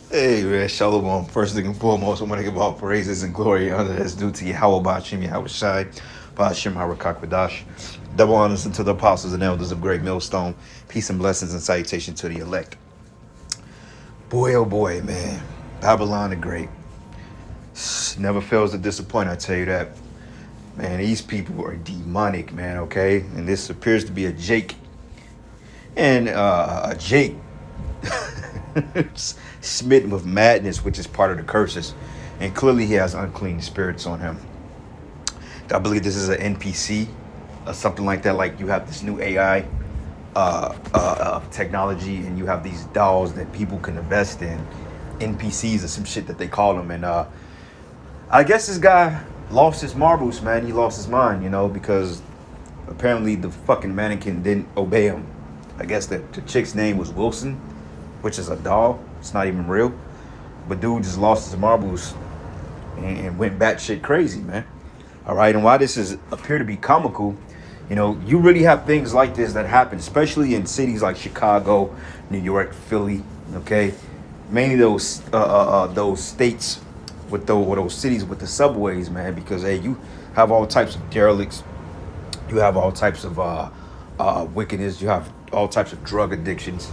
Hey man, Shalom. First thing and foremost, I want to give all praises and glory and honor that's due to Yahweh Bashim, Yahweh Shai, Bashim Harakak. Double honors unto the apostles and elders of Great Millstone. Peace and blessings and salutation to the elect. Boy, oh boy, man. Babylon the Great. Never fails to disappoint, I tell you that. Man, these people are demonic, man, okay? And this appears to be a Jake. And a Jake smitten with madness, which is part of the curses. And clearly he has unclean spirits on him. I believe this is an NPC or something like that. Like you have this new AI technology and you have these dolls that people can invest in. NPCs or some shit that they call them. And I guess this guy lost his marbles, man. He lost his mind, you know, because apparently the fucking mannequin didn't obey him. I guess the chick's name was Wilson, which is a doll. It's not even real. But dude just lost his marbles and went batshit crazy, man. All right, and why this is appear to be comical, you know, you really have things like this that happen, especially in cities like Chicago, New York, Philly, okay? Mainly those states with those cities with the subways, man, because, hey, you have all types of derelicts. You have all types of wickedness. You have all types of drug addictions.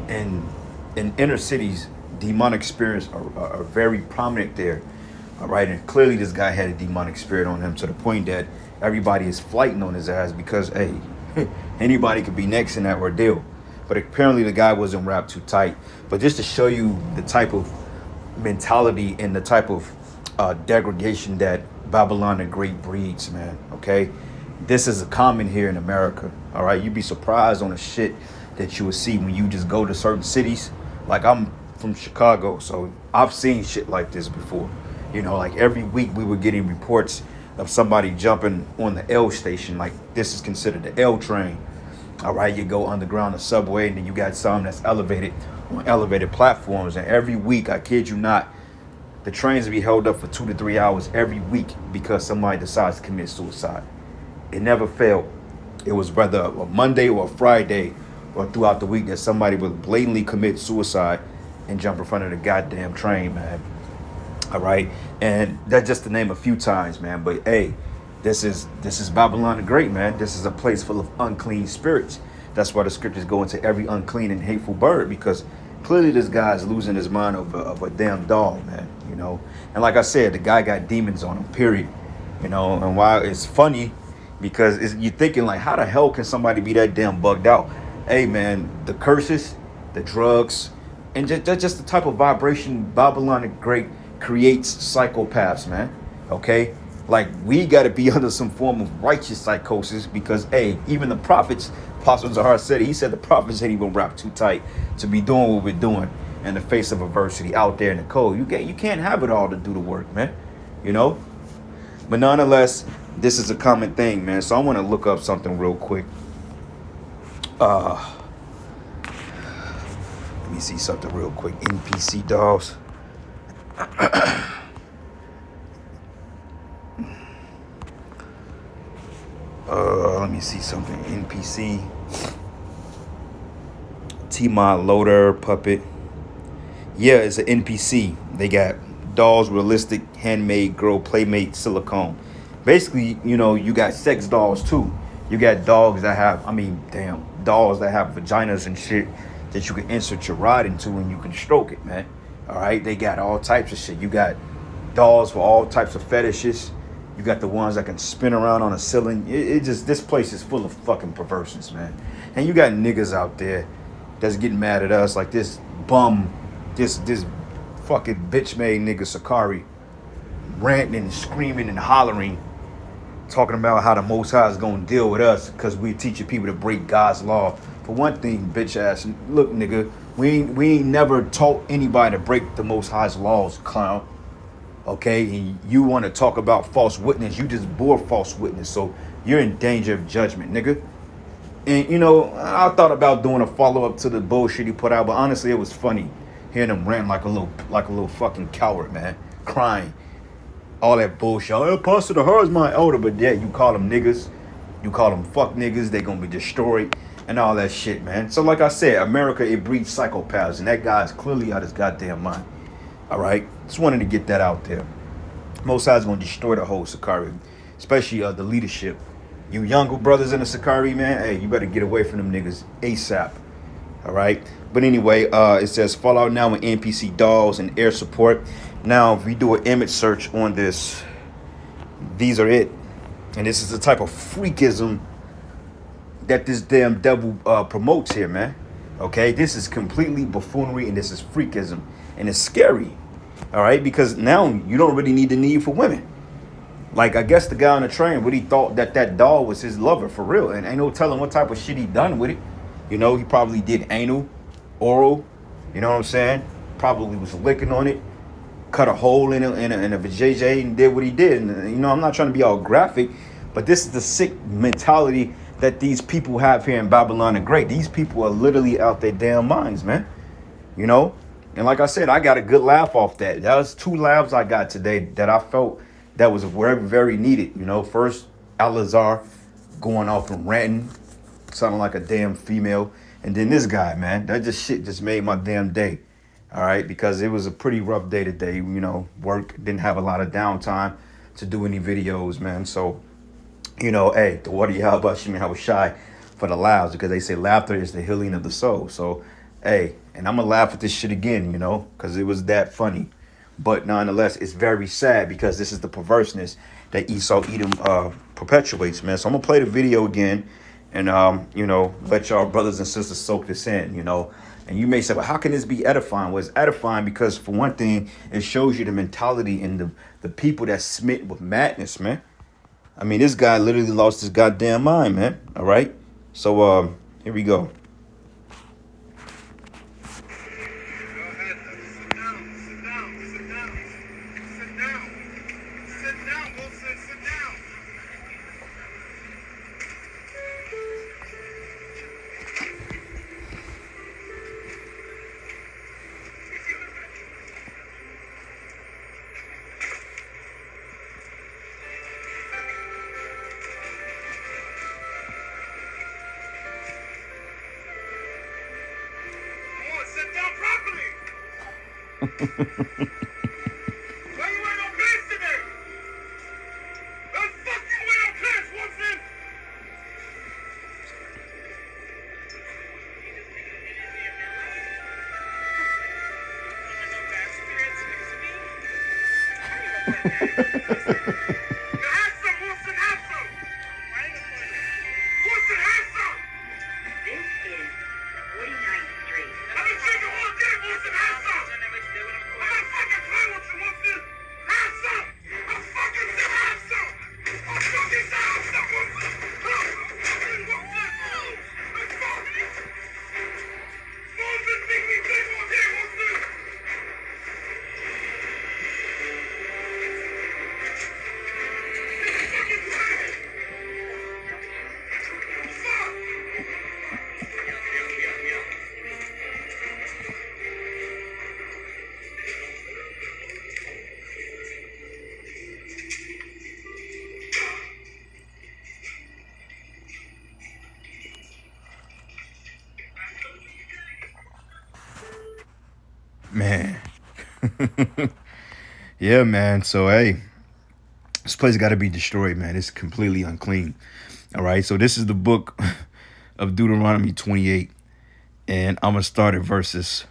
And in inner cities, demonic spirits are very prominent there. All right. And clearly this guy had a demonic spirit on him to the point that everybody is flighting on his ass because, hey, anybody could be next in that ordeal. But apparently the guy wasn't wrapped too tight. But just to show you the type of mentality and the type of degradation that Babylon the Great breeds, man. OK, this is a common here in America. All right. You'd be surprised on the shit that you would see when you just go to certain cities. Like I'm from Chicago, so I've seen shit like this before. You know, like every week we were getting reports of somebody jumping on the L station. Like this is considered the L train. All right, you go underground the subway and then you got some that's elevated on elevated platforms. And every week, I kid you not, the trains will be held up for 2 to 3 hours every week because somebody decides to commit suicide. It never failed. It was whether a Monday or a Friday or throughout the week that somebody would blatantly commit suicide and jump in front of the goddamn train, man. All right. And that's just to name a few times, man. But hey, this is Babylon the Great, man. This is a place full of unclean spirits. That's why the scriptures go into every unclean and hateful bird, because clearly this guy's losing his mind of a damn dog, man. You know, and like I said, the guy got demons on him, period. You know, and why it's funny because you're thinking like, how the hell can somebody be that damn bugged out? Hey, man, the curses, the drugs, and just the type of vibration Babylon the Great creates psychopaths, man. Okay, like we got to be under some form of righteous psychosis because, hey, even the prophets, Apostle Zahar said, he said the prophets ain't even wrapped too tight to be doing what we're doing in the face of adversity out there in the cold. You can't have it all to do the work, man. You know, but nonetheless, this is a common thing, man. So I want to look up something real quick. Let me see something real quick. NPC dolls. Let me see something. NPC. T-Mod Loader Puppet. Yeah, it's an NPC. They got dolls, realistic, handmade, girl, playmate, silicone. Basically, you know, you got sex dolls too. You got dogs that have, dolls that have vaginas and shit that you can insert your rod into and you can stroke it, man. All right, they got all types of shit. You got dolls for all types of fetishes. You got the ones that can spin around on a ceiling. This place is full of fucking perversions, man. And you got niggas out there that's getting mad at us, like this bum, this fucking bitch-made nigga Sakari ranting and screaming and hollering, talking about how the Most High is gonna deal with us because we're teaching people to break God's law. For one thing, bitch ass, look, nigga, we ain't never taught anybody to break the Most High's laws, clown. Okay, and you want to talk about false witness? You just bore false witness, so you're in danger of judgment, nigga. And you know, I thought about doing a follow up to the bullshit he put out, but honestly, it was funny hearing him rant like a little fucking coward, man, crying. All that bullshit. Oh, Pastor the Heart is my elder, but yeah, you call them niggas, you call them fuck niggas, they gonna be destroyed and all that shit, man. So like I said, America, it breeds psychopaths, and that guy is clearly out of his goddamn mind. All right, just wanted to get that out there. Most High's gonna destroy the whole Sakari, especially the leadership. You younger brothers in the Sakari, man, hey, you better get away from them niggas ASAP. All right, but anyway, it says Fallout now with NPC dolls and air support. Now, if we do an image search on this, these are it. And this is the type of freakism that this damn devil promotes here, man. Okay, this is completely buffoonery and this is freakism. And it's scary, all right? Because now you don't really need the need for women. Like, I guess the guy on the train really thought that doll was his lover for real. And ain't no telling what type of shit he done with it. You know, he probably did anal, oral, you know what I'm saying? Probably was licking on it. Cut a hole in a vajayjay and did what he did. And, you know, I'm not trying to be all graphic, but this is the sick mentality that these people have here in Babylon the Great. These people are literally out their damn minds, man. You know? And like I said, I got a good laugh off that. That was 2 laughs I got today that I felt that was very, very needed. You know, first, Alazar going off and ranting, sounding like a damn female. And then this guy, man, that just shit just made my damn day. All right, because it was a pretty rough day today. You know, work didn't have a lot of downtime to do any videos, man. So, you know, hey, the water Yahabashim, I was shy for the laughs because they say laughter is the healing of the soul. So, hey, and I'm gonna laugh at this shit again, you know, because it was that funny. But nonetheless, it's very sad because this is the perverseness that Esau Edom perpetuates, man. So I'm gonna play the video again and you know, let y'all brothers and sisters soak this in, you know. And you may say, well, how can this be edifying? Well, it's edifying because, for one thing, it shows you the mentality and the people that's smitten with madness, man. I mean, this guy literally lost his goddamn mind, man. All right? So, here we go. Why you wearing no pants today? The fuck you wear no pants, Wilson? Have some, Wilson, have some. Wilson, have some. This is 49th Street. I've been drinking all day, Wilson, have some. I'm not fucking playing with you, Wilson. Have some. I fucking said have some. I fucking said have some, Wilson. Wilson. Let's go. Wilson, think we drink all day, Wilson. Fucking play. Fuck. Man. Yeah, man. So, hey, this place got to be destroyed, man. It's completely unclean. All right. So this is the book of Deuteronomy 28. And I'm going to start at verses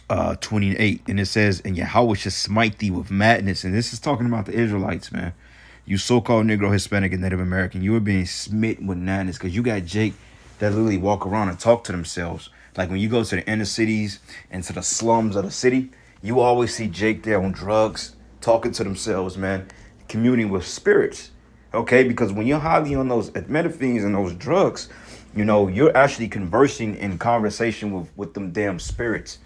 28. And it says, and Yahweh shall smite thee with madness. And this is talking about the Israelites, man. You so-called Negro, Hispanic, and Native American, you are being smitten with madness because you got Jake that literally walk around and talk to themselves. Like when you go to the inner cities and to the slums of the city, you always see Jake there on drugs, talking to themselves, man, communing with spirits. Okay, because when you're highly on those methamphetamines and those drugs, you know, you're actually conversing in conversation with them damn spirits.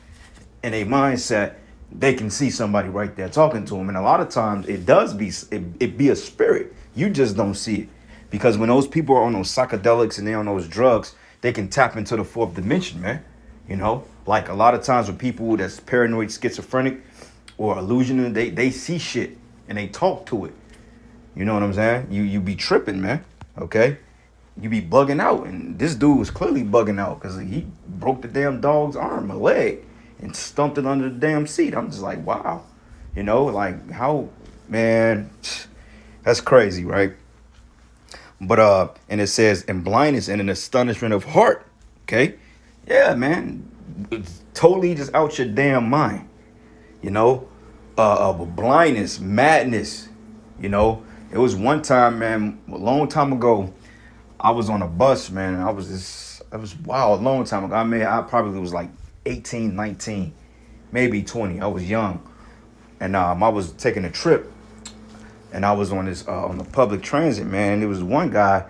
In a mindset, they can see somebody right there talking to them. And a lot of times it does be, it be a spirit. You just don't see it. Because when those people are on those psychedelics and they're on those drugs, they can tap into the fourth dimension, man. You know, like a lot of times with people that's paranoid, schizophrenic, or illusional, they see shit and they talk to it. You know what I'm saying? You be tripping, man. Okay? You be bugging out. And this dude was clearly bugging out because he broke the damn dog's arm, a leg, and stumped it under the damn seat. I'm just like, wow. You know, like how, man, that's crazy, right? But and it says, in blindness and an astonishment of heart. Okay? Yeah, man. It's totally just out your damn mind. You know? Blindness, madness. You know? It was one time, man, a long time ago, I was on a bus, man. It was wow, a long time ago. I probably was like 18, 19, maybe 20. I was young. And I was taking a trip. And I was on this on the public transit, man. There was one guy,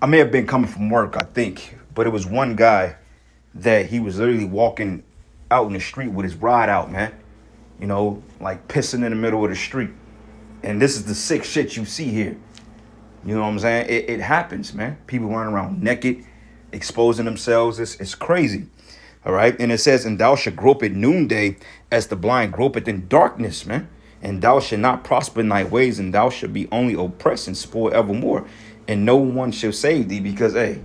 I may have been coming from work, I think. But it was one guy that he was literally walking out in the street with his ride out, man. You know, like pissing in the middle of the street. And this is the sick shit you see here. You know what I'm saying? It happens, man. People running around naked, exposing themselves. It's crazy. All right. And it says, and thou shalt grope at noonday as the blind gropeth in darkness, man. And thou shalt not prosper in thy ways, and thou shalt be only oppressed and spoiled evermore. And no one shall save thee, because, hey,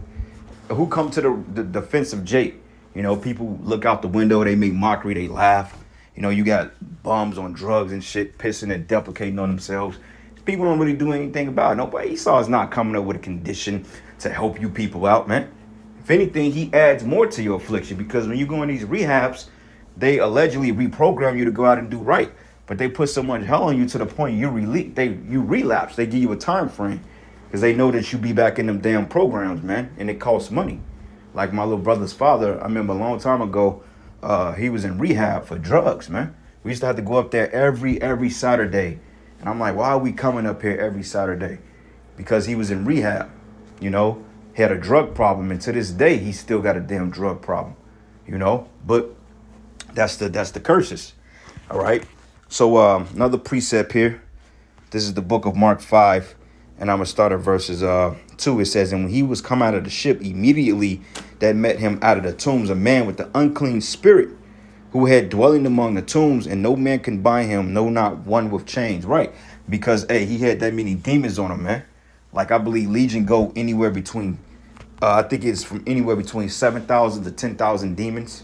who come to the defense of Jake? You know, people look out the window, they make mockery, they laugh. You know, you got bums on drugs and shit, pissing and defecating on themselves. People don't really do anything about it. Nobody, Esau is not coming up with a condition to help you people out, man. If anything, he adds more to your affliction, because when you go in these rehabs, they allegedly reprogram you to go out and do right. But they put so much hell on you to the point you relapse. They give you a time frame because they know that you be back in them damn programs, man. And it costs money. Like my little brother's father, I remember a long time ago, he was in rehab for drugs, man. We used to have to go up there every Saturday. And I'm like, why are we coming up here every Saturday? Because he was in rehab, you know. He had a drug problem, and to this day, he still got a damn drug problem, you know. But that's the curses, all right. So another precept here. This is the book of Mark 5, and I'm gonna start at verses 2. It says, and when he was come out of the ship, immediately that met him out of the tombs a man with the unclean spirit, who had dwelling among the tombs, and no man can bind him, no, not one with chains. Right, because hey, he had that many demons on him, man. Like I believe Legion go anywhere between, I think it's from anywhere between 7,000 to 10,000 demons.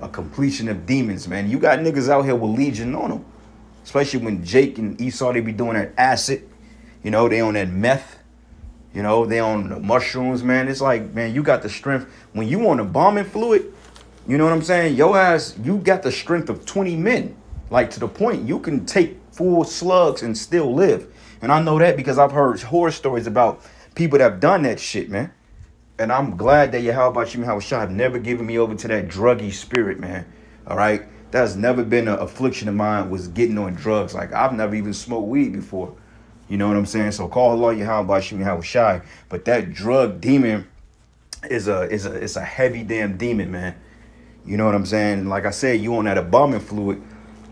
A completion of demons, man. You got niggas out here with Legion on them. Especially when Jake and Esau, they be doing that acid. You know, they on that meth. You know, they on the mushrooms, man. It's like, man, you got the strength. When you on a bombing fluid, you know what I'm saying? Your ass, you got the strength of 20 men. Like to the point you can take full slugs and still live. And I know that because I've heard horror stories about people that have done that shit, man. And I'm glad that Yahweh Shah have never given me over to that druggy spirit, man. All right? That's never been an affliction of mine, was getting on drugs. Like, I've never even smoked weed before. You know what I'm saying? So call Allah Yahweh Shah. But that drug demon is a heavy damn demon, man. You know what I'm saying? And like I said, you on that embalming fluid.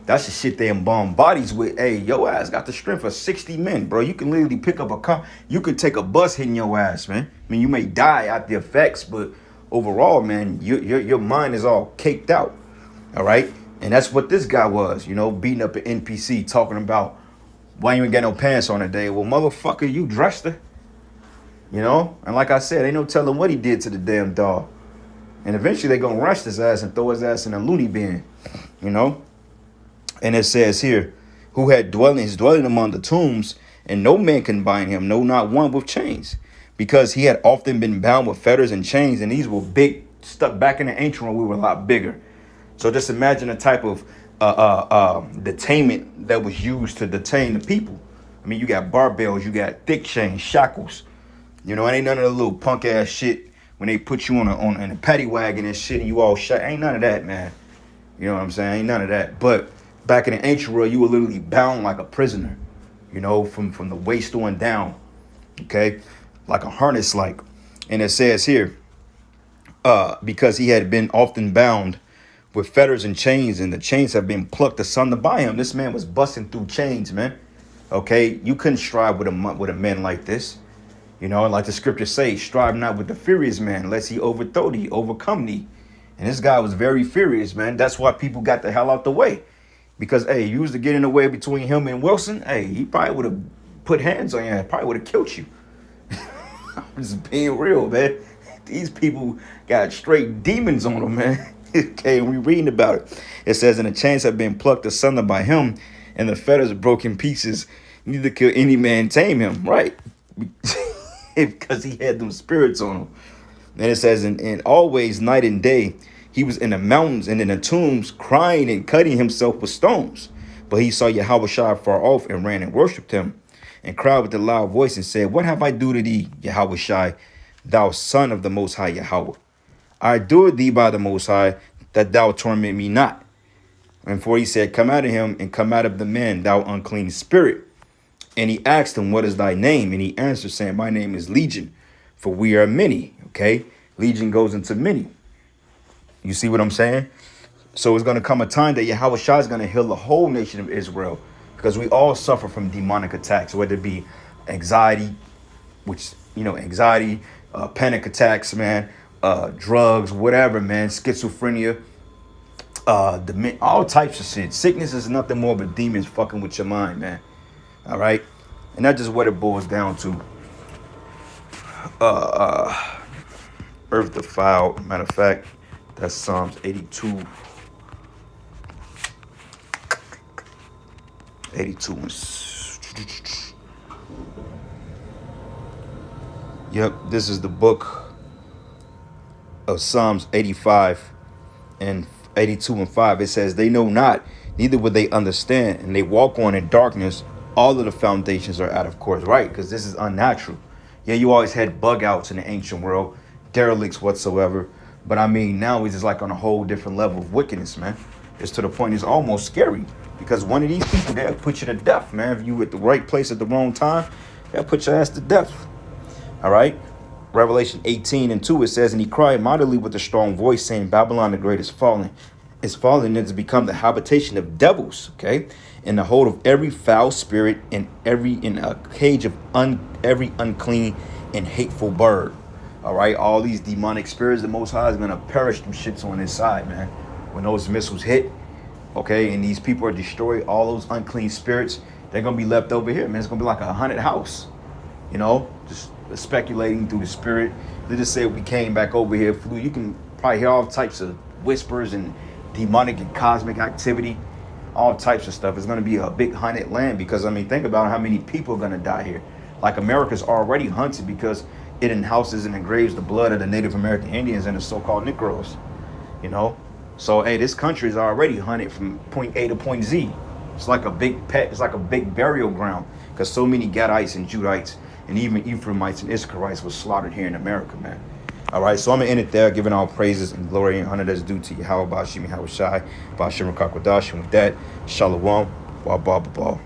That's the shit they embalm bodies with. Hey, your ass got the strength of 60 men, bro. You can literally pick up a car. You could take a bus hitting your ass, man. I mean, you may die at the effects, but overall, man, your mind is all caked out. All right? And that's what this guy was, you know, beating up an NPC, talking about why you ain't got no pants on today. Well, motherfucker, you dressed her. You know? And like I said, ain't no telling what he did to the damn dog. And eventually they gonna rush his ass and throw his ass in a loony bin, you know? And it says here, who had dwelling among the tombs, and no man can bind him, no, not one with chains, because he had often been bound with fetters and chains, and these were big, stuck back in the ancient world, we were a lot bigger. So just imagine the type of detainment that was used to detain the people. I mean, you got barbells, you got thick chains, shackles. You know, it ain't none of the little punk ass shit when they put you on in a paddy wagon and shit, and you all shut. Ain't none of that, man. You know what I'm saying? Ain't none of that. But back in the ancient world, you were literally bound like a prisoner. You know, from the waist on down. Okay, like a harness, like. And it says here, because he had been often bound with fetters and chains, and the chains have been plucked asunder by him. This man was busting through chains, man. Okay, you couldn't strive with a man like this. You know, like the scriptures say, strive not with the furious man, lest he overthrow thee, overcome thee. And this guy was very furious, man. That's why people got the hell out the way. Because, hey, you was to get in the way between him and Wilson, hey, he probably would have put hands on you, probably would have killed you. I'm just being real, man. These people got straight demons on them, man. Okay, we reading about it. It says, and the chains have been plucked asunder by him, and the fetters broke in pieces. Neither could any man tame him, right? Because he had them spirits on him. And it says, and always night and day, he was in the mountains and in the tombs, crying and cutting himself with stones. But he saw Yahweh Shai far off and ran and worshipped him, and cried with a loud voice and said, what have I do to thee, Yahweh Shai, thou son of the Most High Yahweh? I adore thee by the Most High, that thou torment me not. And for he said, come out of him, and come out of the man, thou unclean spirit. And he asked him, what is thy name? And he answered, saying, my name is Legion, for we are many. Okay, Legion goes into many. You see what I'm saying? So it's going to come a time that Yahweh Shai is going to heal the whole nation of Israel, because we all suffer from demonic attacks, whether it be anxiety, which, you know, anxiety, panic attacks, man, drugs, whatever, man, schizophrenia, all types of shit. Sickness is nothing more but demons fucking with your mind, man. All right. And that's just what it boils down to. Earth defiled. Matter of fact, that's Psalms 82. 82. Yep, this is the book of Psalms 85 and 82 and 5. It says, they know not, neither would they understand, and they walk on in darkness. All of the foundations are out of course, right? Because this is unnatural. Yeah, you always had bug outs in the ancient world, derelicts whatsoever. But I mean, now it's just like on a whole different level of wickedness, man. It's to the point it's almost scary. Because one of these people, they'll put you to death, man. If you at the right place at the wrong time, they'll put your ass to death. All right? Revelation 18 and 2, it says, and he cried mightily with a strong voice, saying, Babylon the great is fallen. It's fallen, and it's become the habitation of devils, okay? In the hold of every foul spirit, and in a cage of every unclean and hateful bird. All right? All these demonic spirits, the Most High is going to perish them shits on his side, man. When those missiles hit, okay, and these people are destroyed, all those unclean spirits, they're going to be left over here, man. It's going to be like a haunted house, you know, just speculating through the spirit. They just say we came back over here, flew. You can probably hear all types of whispers and demonic and cosmic activity, all types of stuff. It's going to be a big haunted land because, I mean, think about how many people are going to die here. Like America's already hunted because it enhouses and engraves the blood of the Native American Indians and the so-called Negroes, you know. So, hey, this country is already hunted from point A to point Z. It's like a big pet. It's like a big burial ground because so many Gadites and Judites and even Ephraimites and Issacharites was slaughtered here in America, man. All right, so I'm going to end it there, giving all praises and glory and honor that's due to Yahweh Bashim Yahweh Shai, Bashim Rakakwadash. And with that, Shalom, Wa Ba Ba Ba.